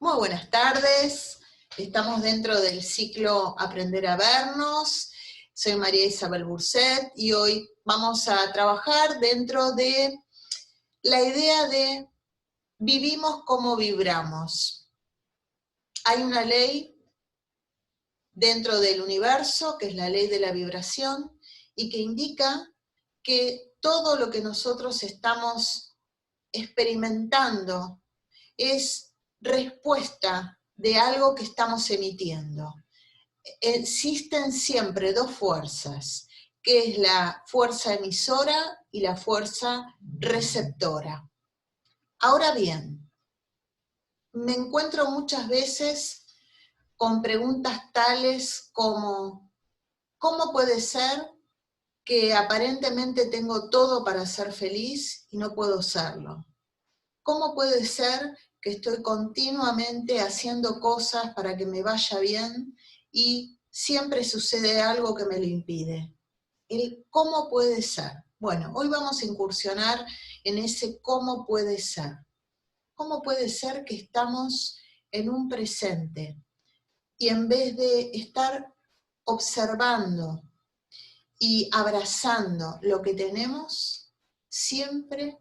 Muy buenas tardes, estamos dentro del ciclo Aprender a Vernos. Soy María Isabel Burset y hoy vamos a trabajar dentro de la idea de vivimos como vibramos. Hay una ley dentro del universo, que es la ley de la vibración, y que indica que todo lo que nosotros estamos experimentando es respuesta de algo que estamos emitiendo. Existen siempre dos fuerzas, que es la fuerza emisora y la fuerza receptora. Ahora bien, me encuentro muchas veces con preguntas tales como, ¿cómo puede ser que aparentemente tengo todo para ser feliz y no puedo serlo? ¿Cómo puede ser que estoy continuamente haciendo cosas para que me vaya bien y siempre sucede algo que me lo impide? El cómo puede ser. Bueno, hoy vamos a incursionar en ese cómo puede ser. ¿Cómo puede ser que estamos en un presente y en vez de estar observando y abrazando lo que tenemos, siempre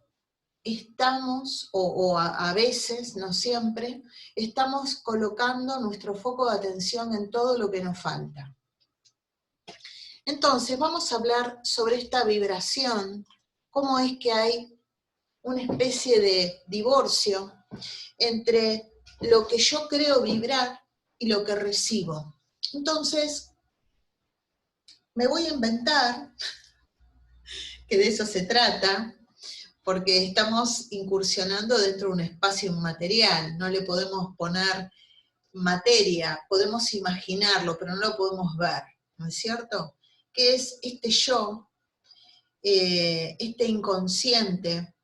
estamos, a veces, no siempre, estamos colocando nuestro foco de atención en todo lo que nos falta? Entonces, vamos a hablar sobre esta vibración, cómo es que hay una especie de divorcio entre lo que yo creo vibrar y lo que recibo. Entonces, me voy a inventar, que de eso se trata, porque estamos incursionando dentro de un espacio inmaterial, no le podemos poner materia, podemos imaginarlo, pero no lo podemos ver, ¿no es cierto? Que es este yo, este inconsciente,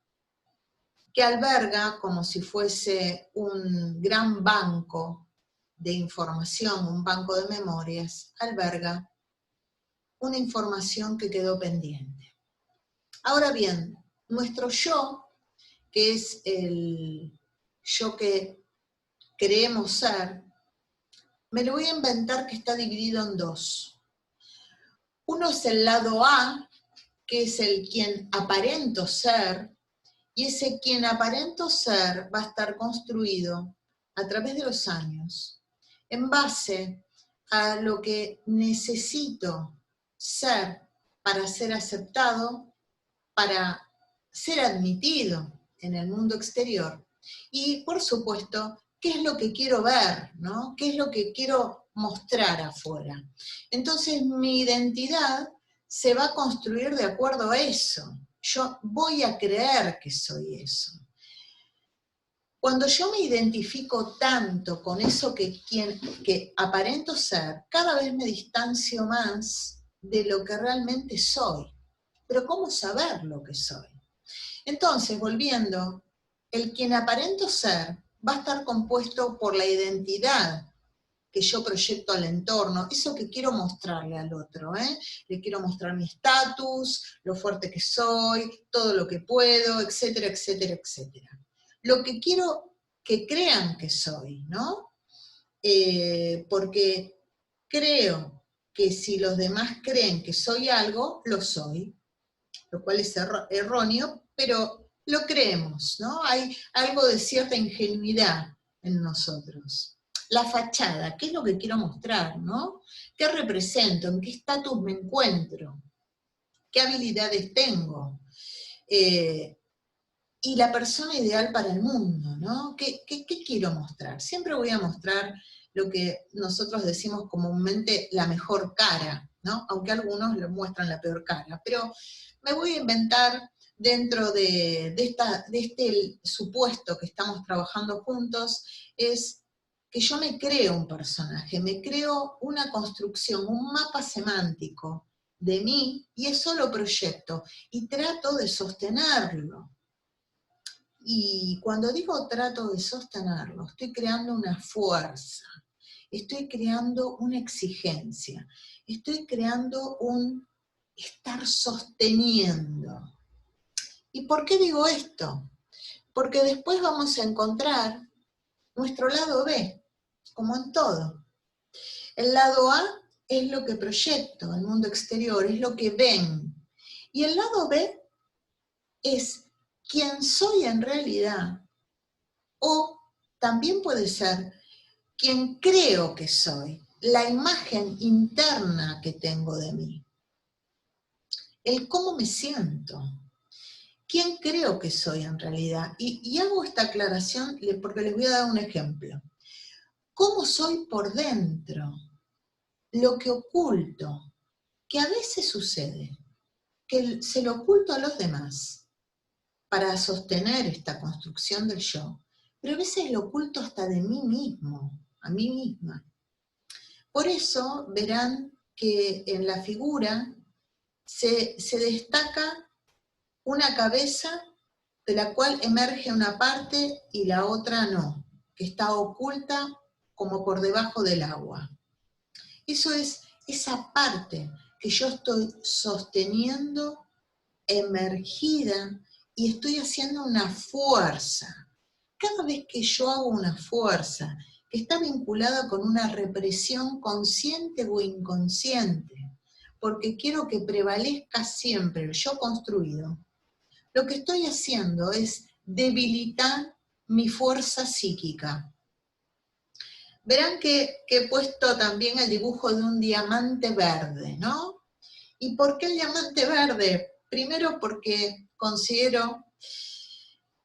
que alberga como si fuese un gran banco de información, un banco de memorias, alberga una información que quedó pendiente. Ahora bien, nuestro yo, que es el yo que creemos ser, me lo voy a inventar que está dividido en dos. Uno es el lado A, que es el quien aparento ser, y ese quien aparento ser va a estar construido a través de los años, en base a lo que necesito ser para ser aceptado, para ser admitido en el mundo exterior. Y, por supuesto, ¿qué es lo que quiero ver, ¿no? ¿Qué es lo que quiero mostrar afuera? Entonces, mi identidad se va a construir de acuerdo a eso. Yo voy a creer que soy eso. Cuando yo me identifico tanto con eso que aparento ser, cada vez me distancio más de lo que realmente soy. Pero ¿cómo saber lo que soy? Entonces, volviendo, el quien aparento ser va a estar compuesto por la identidad que yo proyecto al entorno, eso que quiero mostrarle al otro, ¿eh? Le quiero mostrar mi estatus, lo fuerte que soy, todo lo que puedo, etcétera, etcétera, etcétera. Lo que quiero que crean que soy, ¿no? Porque creo que si los demás creen que soy algo, lo soy, lo cual es erróneo, pero lo creemos, ¿no? Hay algo de cierta ingenuidad en nosotros. La fachada, ¿qué es lo que quiero mostrar, no? ¿Qué represento? ¿En qué estatus me encuentro? ¿Qué habilidades tengo? Y la persona ideal para el mundo, ¿no? ¿Qué quiero mostrar? Siempre voy a mostrar lo que nosotros decimos comúnmente la mejor cara, ¿no? Aunque algunos lo muestran la peor cara, pero me voy a inventar dentro de este supuesto que estamos trabajando juntos, es que yo me creo un personaje, me creo una construcción, un mapa semántico de mí, y eso lo proyecto, y trato de sostenerlo. Y cuando digo trato de sostenerlo, estoy creando una fuerza, estoy creando una exigencia, estoy creando un estar sosteniendo. ¿Y por qué digo esto? Porque después vamos a encontrar nuestro lado B, como en todo. El lado A es lo que proyecto al mundo exterior, es lo que ven. Y el lado B es quién soy en realidad, o también puede ser quién creo que soy, la imagen interna que tengo de mí, el cómo me siento, quién creo que soy en realidad. Y hago esta aclaración porque les voy a dar un ejemplo. ¿Cómo soy por dentro? Lo que oculto, que a veces sucede, que se lo oculto a los demás para sostener esta construcción del yo, pero a veces lo oculto hasta de mí mismo, a mí misma. Por eso verán que en la figura se destaca una cabeza de la cual emerge una parte y la otra no, que está oculta como por debajo del agua. Eso es esa parte que yo estoy sosteniendo, emergida, y estoy haciendo una fuerza. Cada vez que yo hago una fuerza que está vinculada con una represión consciente o inconsciente, porque quiero que prevalezca siempre el yo construido, lo que estoy haciendo es debilitar mi fuerza psíquica. Verán que he puesto también el dibujo de un diamante verde, ¿no? ¿Y por qué el diamante verde? Primero porque considero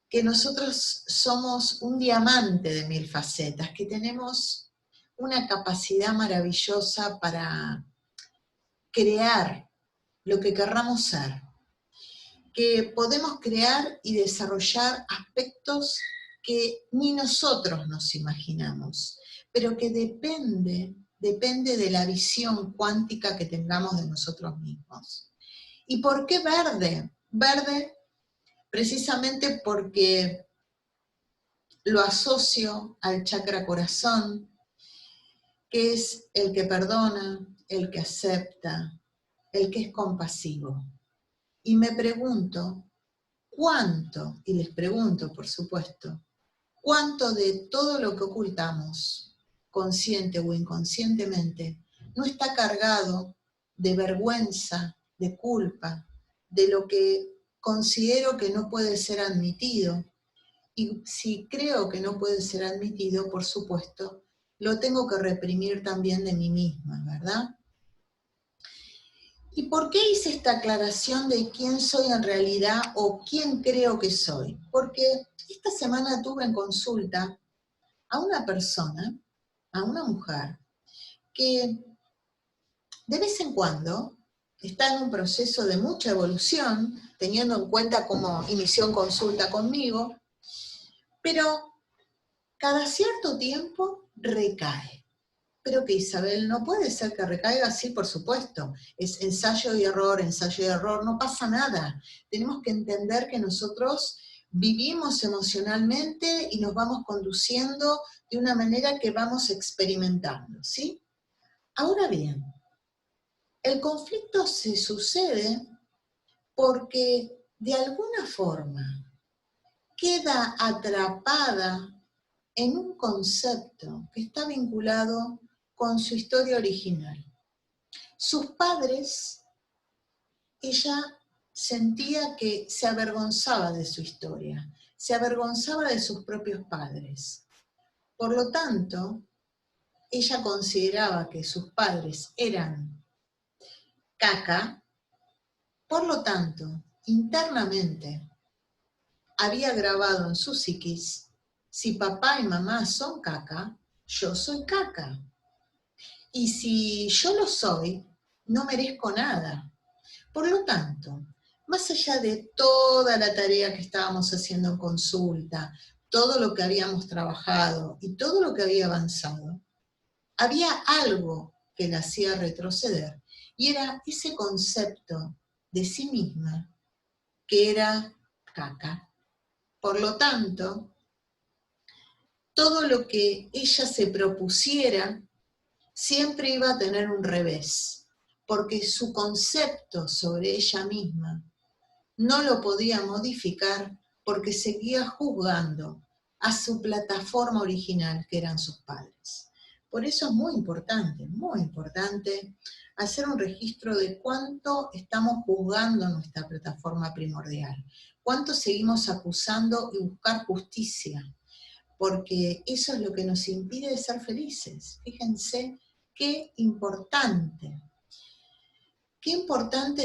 que nosotros somos un diamante de 1000 facetas, que tenemos una capacidad maravillosa para crear lo que querramos ser, que podemos crear y desarrollar aspectos que ni nosotros nos imaginamos, pero que depende de la visión cuántica que tengamos de nosotros mismos. ¿Y por qué verde? Verde precisamente porque lo asocio al chakra corazón, que es el que perdona, el que acepta, el que es compasivo. Y me pregunto, ¿cuánto? Y les pregunto, por supuesto, ¿cuánto de todo lo que ocultamos, consciente o inconscientemente, no está cargado de vergüenza, de culpa, de lo que considero que no puede ser admitido? Y si creo que no puede ser admitido, por supuesto, lo tengo que reprimir también de mí misma, ¿verdad? ¿Y por qué hice esta aclaración de quién soy en realidad o quién creo que soy? Porque esta semana tuve en consulta a una persona, a una mujer, que de vez en cuando está en un proceso de mucha evolución, teniendo en cuenta cómo inició en consulta conmigo, pero cada cierto tiempo recae. Pero que Isabel, no puede ser que recaiga así, por supuesto. Es ensayo y error, no pasa nada. Tenemos que entender que nosotros vivimos emocionalmente y nos vamos conduciendo de una manera que vamos experimentando, ¿sí? Ahora bien, el conflicto se sucede porque de alguna forma queda atrapada en un concepto que está vinculado con su historia original. Sus padres, ella sentía que se avergonzaba de su historia, se avergonzaba de sus propios padres. Por lo tanto, ella consideraba que sus padres eran caca, por lo tanto, internamente, había grabado en su psiquis, si papá y mamá son caca, yo soy caca. Y si yo lo soy, no merezco nada. Por lo tanto, más allá de toda la tarea que estábamos haciendo en consulta, todo lo que habíamos trabajado y todo lo que había avanzado, había algo que la hacía retroceder, y era ese concepto de sí misma, que era caca. Por lo tanto, todo lo que ella se propusiera siempre iba a tener un revés, porque su concepto sobre ella misma no lo podía modificar porque seguía juzgando a su plataforma original, que eran sus padres. Por eso es muy importante hacer un registro de cuánto estamos juzgando nuestra plataforma primordial, cuánto seguimos acusando y buscar justicia, porque eso es lo que nos impide ser felices. Fíjense qué importante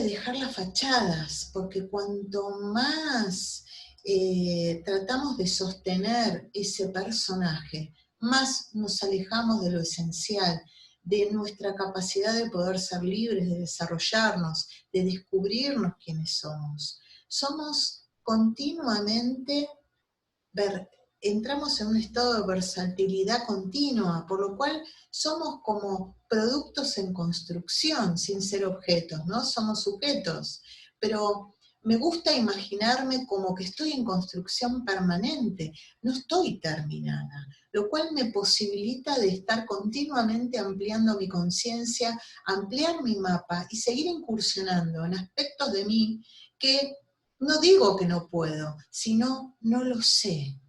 dejar las fachadas, porque cuanto más tratamos de sostener ese personaje, más nos alejamos de lo esencial, de nuestra capacidad de poder ser libres, de desarrollarnos, de descubrirnos quiénes somos. Somos continuamente, entramos en un estado de versatilidad continua, por lo cual somos como productos en construcción, sin ser objetos, ¿no? Somos sujetos, pero me gusta imaginarme como que estoy en construcción permanente, no estoy terminada, lo cual me posibilita de estar continuamente ampliando mi conciencia, ampliar mi mapa y seguir incursionando en aspectos de mí que no digo que no puedo, sino no lo sé.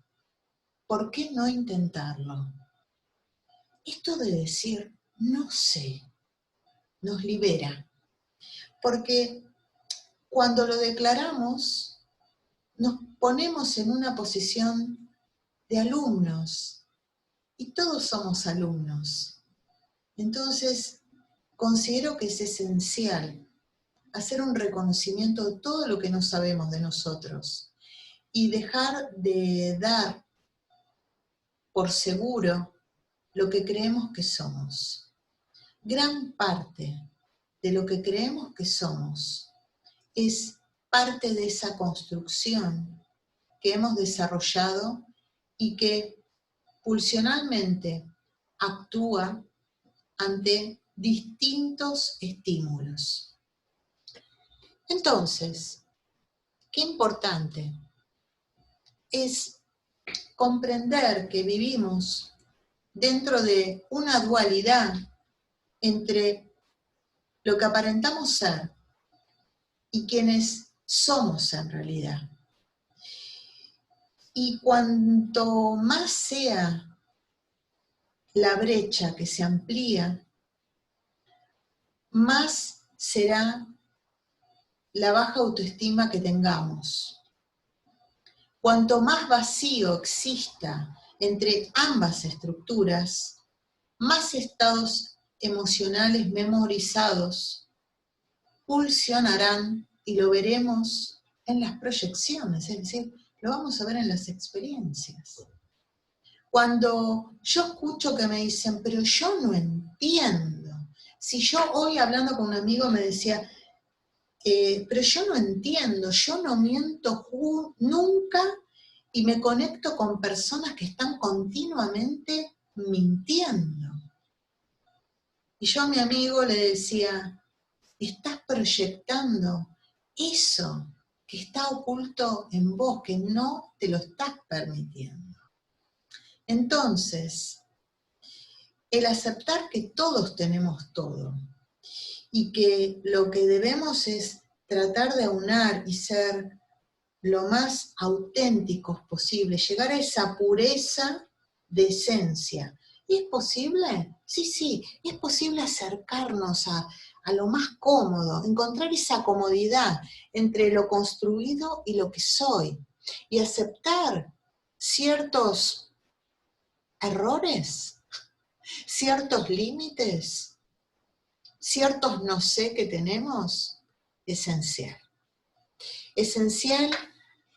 ¿Por qué no intentarlo? Esto de decir no sé nos libera, porque cuando lo declaramos nos ponemos en una posición de alumnos, y todos somos alumnos. Entonces, considero que es esencial hacer un reconocimiento de todo lo que no sabemos de nosotros, y dejar de dar por seguro lo que creemos que somos. Gran parte de lo que creemos que somos es parte de esa construcción que hemos desarrollado y que pulsionalmente actúa ante distintos estímulos. Entonces, qué importante es comprender que vivimos dentro de una dualidad entre lo que aparentamos ser y quienes somos en realidad. Y cuanto más sea la brecha que se amplía, más será la baja autoestima que tengamos. Cuanto más vacío exista entre ambas estructuras, más estados emocionales memorizados pulsionarán, y lo veremos en las proyecciones, es decir, lo vamos a ver en las experiencias. Cuando yo escucho que me dicen, pero yo no entiendo. Si yo hoy hablando con un amigo me decía, pero yo no entiendo, yo no miento nunca, y me conecto con personas que están continuamente mintiendo. Y yo a mi amigo le decía, estás proyectando eso que está oculto en vos, que no te lo estás permitiendo. Entonces, el aceptar que todos tenemos todo, y que lo que debemos es tratar de aunar y ser lo más auténticos posible, llegar a esa pureza de esencia. ¿Es posible? Sí, es posible acercarnos a lo más cómodo, encontrar esa comodidad entre lo construido y lo que soy, y aceptar ciertos errores, ciertos límites, ciertos no sé que tenemos. Esencial. Esencial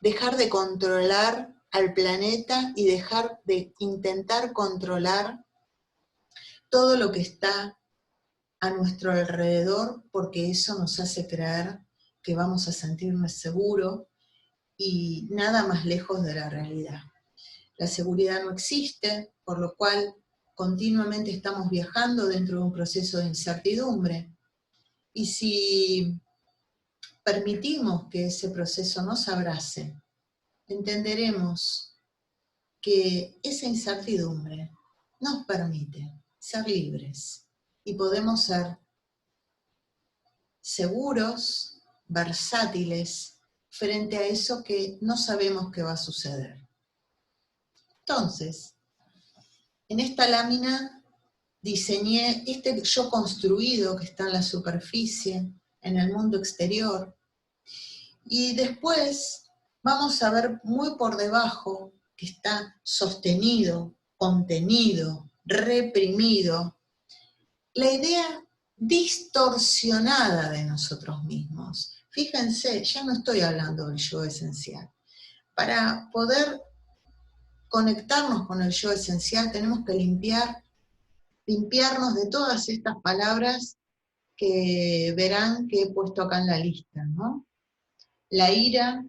dejar de controlar al planeta y dejar de intentar controlar todo lo que está a nuestro alrededor, porque eso nos hace creer que vamos a sentirnos seguros, y nada más lejos de la realidad. La seguridad no existe, por lo cual continuamente estamos viajando dentro de un proceso de incertidumbre. Y si permitimos que ese proceso nos abrace, entenderemos que esa incertidumbre nos permite ser libres, y podemos ser seguros, versátiles, frente a eso que no sabemos qué va a suceder. Entonces, en esta lámina diseñé este yo construido que está en la superficie, en el mundo exterior, y después vamos a ver muy por debajo que está sostenido, contenido, reprimido, la idea distorsionada de nosotros mismos. Fíjense, ya no estoy hablando del yo esencial. Para poder conectarnos con el yo esencial tenemos que limpiarnos de todas estas palabras que verán que he puesto acá en la lista, ¿no? La ira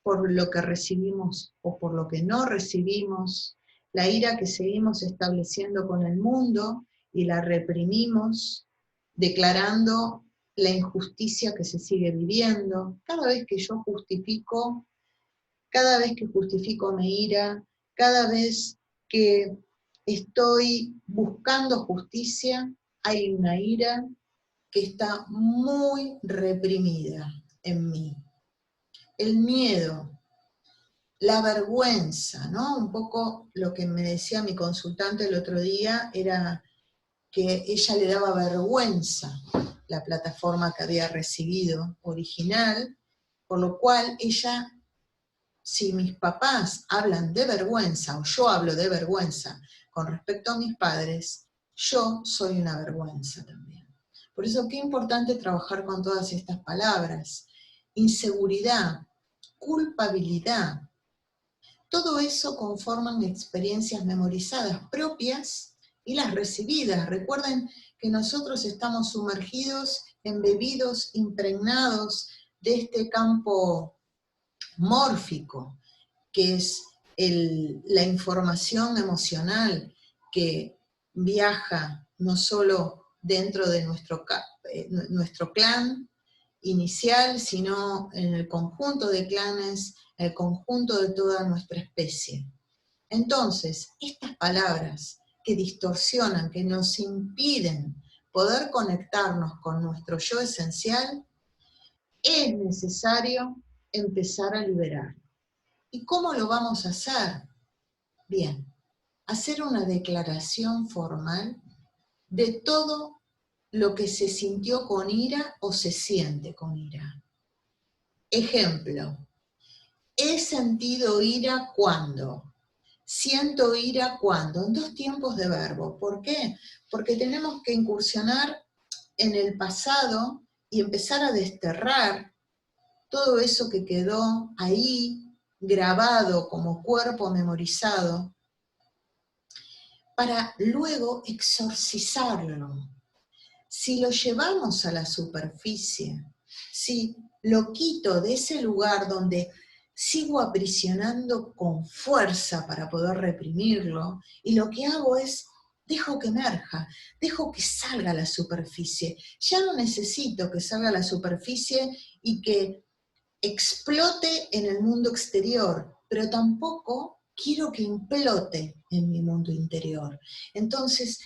por lo que recibimos o por lo que no recibimos, la ira que seguimos estableciendo con el mundo y la reprimimos, declarando la injusticia que se sigue viviendo. Cada vez que justifico mi ira, cada vez que estoy buscando justicia, hay una ira que está muy reprimida en mí. El miedo, la vergüenza, ¿no? Un poco lo que me decía mi consultante el otro día era que ella le daba vergüenza la plataforma que había recibido original, por lo cual ella, si mis papás hablan de vergüenza, o yo hablo de vergüenza con respecto a mis padres, yo soy una vergüenza también. Por eso qué importante trabajar con todas estas palabras. Inseguridad, culpabilidad, todo eso conforman experiencias memorizadas propias y las recibidas. Recuerden que nosotros estamos sumergidos, embebidos, impregnados de este campo mórfico, que es la información emocional que viaja no solo dentro de nuestro clan inicial, sino en el conjunto de clanes, el conjunto de toda nuestra especie. Entonces, estas palabras que distorsionan, que nos impiden poder conectarnos con nuestro yo esencial, es necesario empezar a liberar. ¿Y cómo lo vamos a hacer? Bien, hacer una declaración formal de todo lo que se sintió con ira o se siente con ira. Ejemplo, he sentido ira cuando, siento ira cuando, en dos tiempos de verbo. ¿Por qué? Porque tenemos que incursionar en el pasado y empezar a desterrar todo eso que quedó ahí, grabado como cuerpo memorizado, para luego exorcizarlo. Si lo llevamos a la superficie, si lo quito de ese lugar donde sigo aprisionando con fuerza para poder reprimirlo, y lo que hago es, dejo que emerja, dejo que salga a la superficie. Ya no necesito que salga a la superficie y que explote en el mundo exterior, pero tampoco quiero que implote en mi mundo interior. Entonces,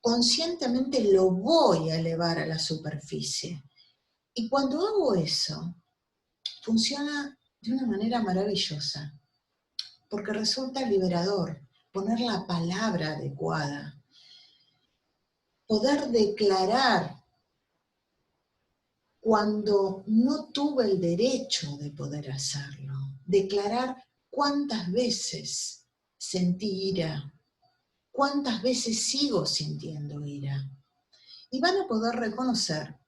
conscientemente lo voy a elevar a la superficie. Y cuando hago eso, funciona de una manera maravillosa, porque resulta liberador poner la palabra adecuada, poder declarar cuando no tuve el derecho de poder hacerlo, declarar cuántas veces sentí ira, cuántas veces sigo sintiendo ira. Y van a poder reconocer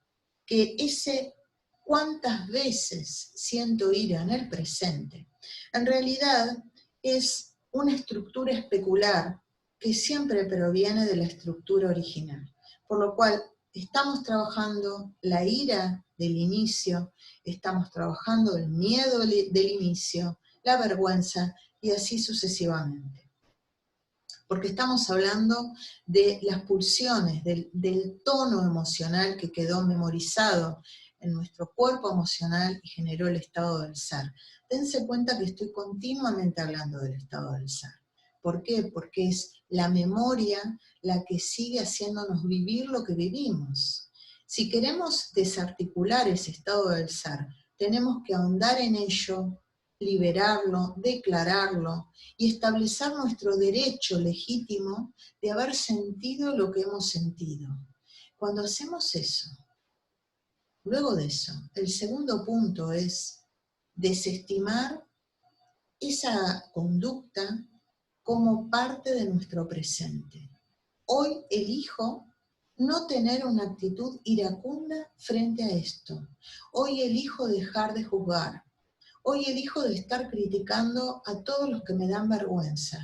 que ese cuántas veces siento ira en el presente, en realidad es una estructura especular que siempre proviene de la estructura original, por lo cual estamos trabajando la ira del inicio, estamos trabajando el miedo del inicio, la vergüenza y así sucesivamente. Porque estamos hablando de las pulsiones, del tono emocional que quedó memorizado en nuestro cuerpo emocional y generó el estado del ser. Dense cuenta que estoy continuamente hablando del estado del ser. ¿Por qué? Porque es la memoria la que sigue haciéndonos vivir lo que vivimos. Si queremos desarticular ese estado del ser, tenemos que ahondar en ello liberarlo, declararlo y establecer nuestro derecho legítimo de haber sentido lo que hemos sentido. Cuando hacemos eso, luego de eso, el segundo punto es desestimar esa conducta como parte de nuestro presente. Hoy elijo no tener una actitud iracunda frente a esto. Hoy elijo dejar de juzgar. Hoy elijo de estar criticando a todos los que me dan vergüenza.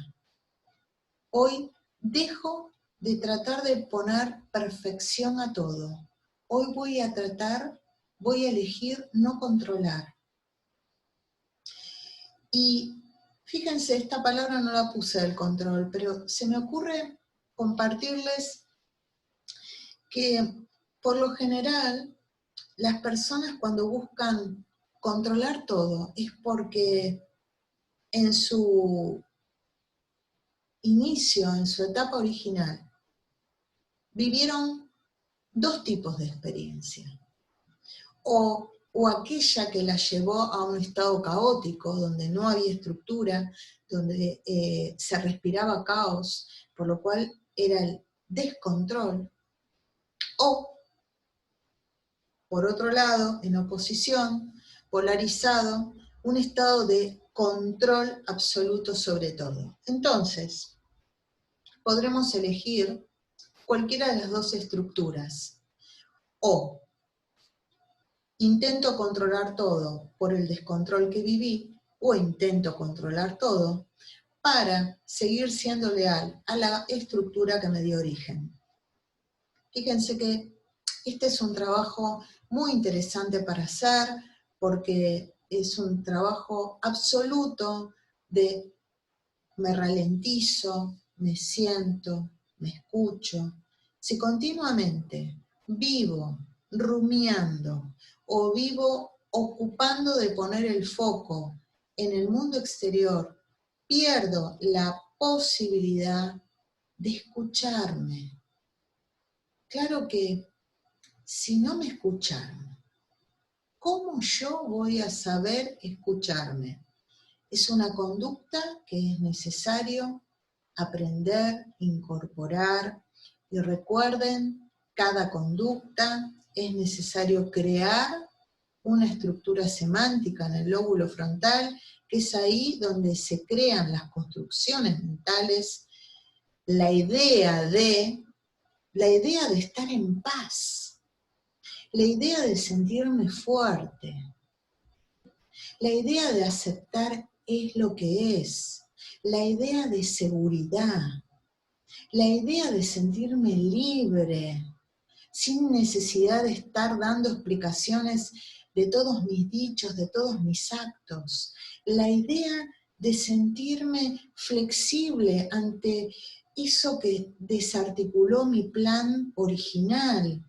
Hoy dejo de tratar de poner perfección a todo. Hoy voy a elegir no controlar. Y fíjense, esta palabra no la puse del control, pero se me ocurre compartirles que por lo general las personas cuando buscan controlar todo es porque en su inicio, en su etapa original, vivieron dos tipos de experiencia. O aquella que la llevó a un estado caótico, donde no había estructura, donde se respiraba caos, por lo cual era el descontrol. O, por otro lado, en oposición, polarizado, un estado de control absoluto sobre todo. Entonces, podremos elegir cualquiera de las dos estructuras. O intento controlar todo por el descontrol que viví, o intento controlar todo para seguir siendo leal a la estructura que me dio origen. Fíjense que este es un trabajo muy interesante para hacer, porque es un trabajo absoluto de me ralentizo, me siento, me escucho. Si continuamente vivo rumiando o vivo ocupando de poner el foco en el mundo exterior, pierdo la posibilidad de escucharme. Claro que si no me escucharon, ¿cómo yo voy a saber escucharme? Es una conducta que es necesario aprender, incorporar, y recuerden, cada conducta es necesario crear una estructura semántica en el lóbulo frontal, que es ahí donde se crean las construcciones mentales, la idea de estar en paz, la idea de sentirme fuerte, la idea de aceptar es lo que es, la idea de seguridad, la idea de sentirme libre, sin necesidad de estar dando explicaciones de todos mis dichos, de todos mis actos, la idea de sentirme flexible ante eso que desarticuló mi plan original.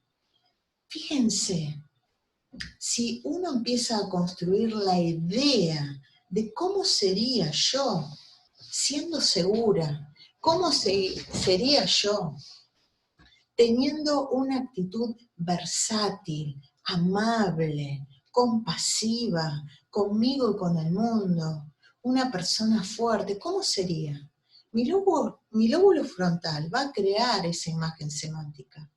Fíjense, si uno empieza a construir la idea de cómo sería yo, siendo segura, cómo sería yo, teniendo una actitud versátil, amable, compasiva, conmigo y con el mundo, una persona fuerte, ¿cómo sería? Mi lóbulo frontal va a crear esa imagen semántica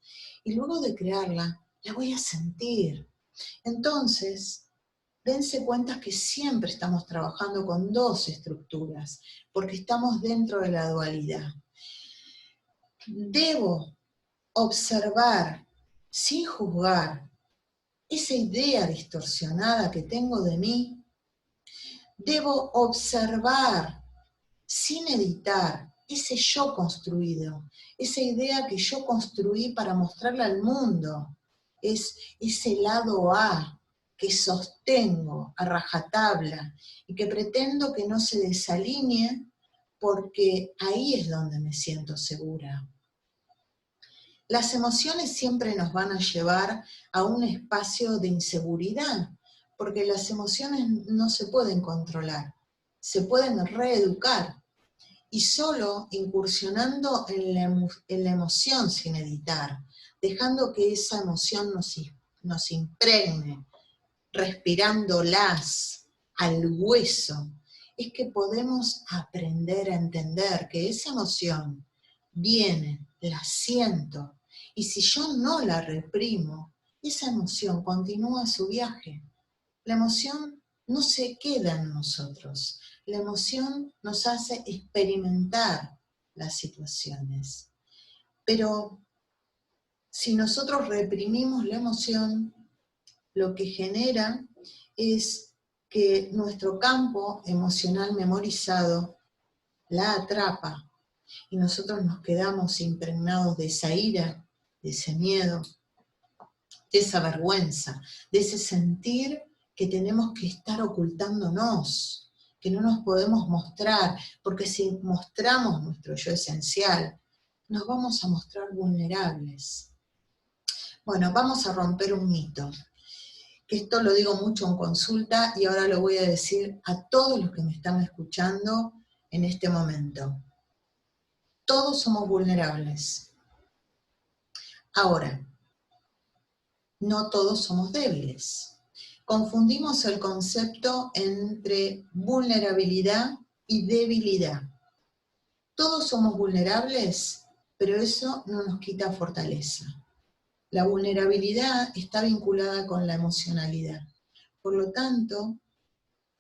y luego de crearla, la voy a sentir. Entonces, dense cuenta que siempre estamos trabajando con dos estructuras, porque estamos dentro de la dualidad. Debo observar, sin juzgar, esa idea distorsionada que tengo de mí. Debo observar, sin editar, ese yo construido, esa idea que yo construí para mostrarla al mundo. Es ese lado A que sostengo a rajatabla y que pretendo que no se desalinee, porque ahí es donde me siento segura. Las emociones siempre nos van a llevar a un espacio de inseguridad, porque las emociones no se pueden controlar, se pueden reeducar, y solo incursionando en la emoción sin editar, dejando que esa emoción nos impregne, respirándolas, al hueso, es que podemos aprender a entender que esa emoción viene, la siento, y si yo no la reprimo, esa emoción continúa su viaje. La emoción no se queda en nosotros, la emoción nos hace experimentar las situaciones. Pero si nosotros reprimimos la emoción, lo que genera es que nuestro campo emocional memorizado la atrapa y nosotros nos quedamos impregnados de esa ira, de ese miedo, de esa vergüenza, de ese sentir que tenemos que estar ocultándonos, que no nos podemos mostrar, porque si mostramos nuestro yo esencial, nos vamos a mostrar vulnerables. Bueno, vamos a romper un mito, que esto lo digo mucho en consulta y ahora lo voy a decir a todos los que me están escuchando en este momento. Todos somos vulnerables. Ahora, no todos somos débiles. Confundimos el concepto entre vulnerabilidad y debilidad. Todos somos vulnerables, pero eso no nos quita fortaleza. La vulnerabilidad está vinculada con la emocionalidad. Por lo tanto,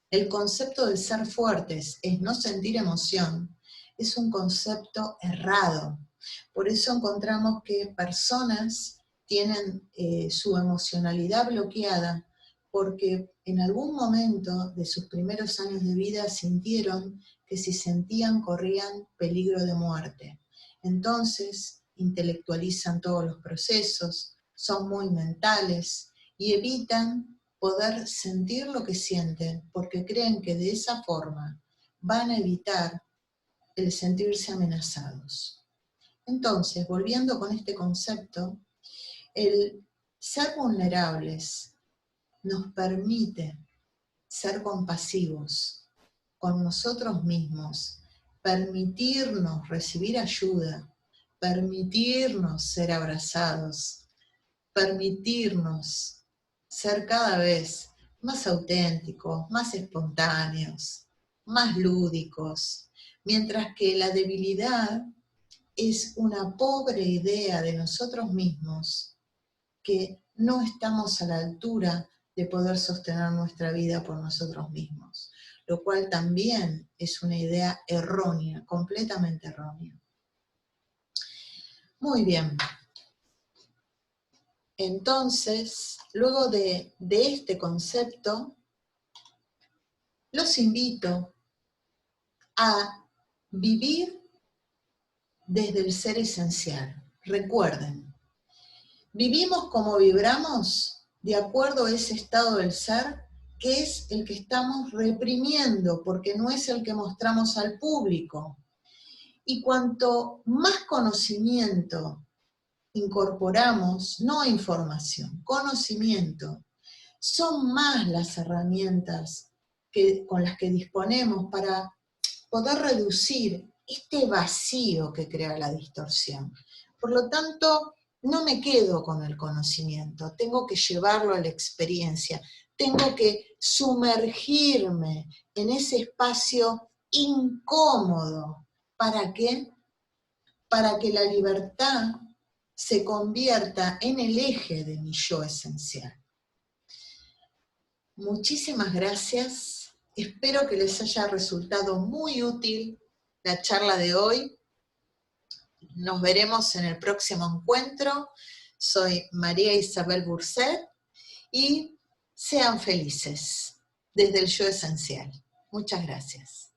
el concepto de ser fuertes es no sentir emoción, es un concepto errado. Por eso encontramos que personas tienen su emocionalidad bloqueada porque en algún momento de sus primeros años de vida sintieron que si sentían corrían peligro de muerte. Entonces intelectualizan todos los procesos, son muy mentales y evitan poder sentir lo que sienten porque creen que de esa forma van a evitar el sentirse amenazados. Entonces, volviendo con este concepto, el ser vulnerables nos permite ser compasivos con nosotros mismos, permitirnos recibir ayuda, permitirnos ser abrazados, permitirnos ser cada vez más auténticos, más espontáneos, más lúdicos, mientras que la debilidad es una pobre idea de nosotros mismos que no estamos a la altura de poder sostener nuestra vida por nosotros mismos, lo cual también es una idea errónea, completamente errónea. Muy bien. Entonces, luego de este concepto, los invito a vivir desde el ser esencial. Recuerden, vivimos como vibramos de acuerdo a ese estado del ser que es el que estamos reprimiendo, porque no es el que mostramos al público. Y cuanto más conocimiento incorporamos, no información, conocimiento, son más las herramientas con las que disponemos para poder reducir este vacío que crea la distorsión. Por lo tanto, no me quedo con el conocimiento, tengo que llevarlo a la experiencia, tengo que sumergirme en ese espacio incómodo. ¿Para qué? Para que la libertad se convierta en el eje de mi yo esencial. Muchísimas gracias. Espero que les haya resultado muy útil la charla de hoy. Nos veremos en el próximo encuentro. Soy María Isabel Burset y sean felices desde el yo esencial. Muchas gracias.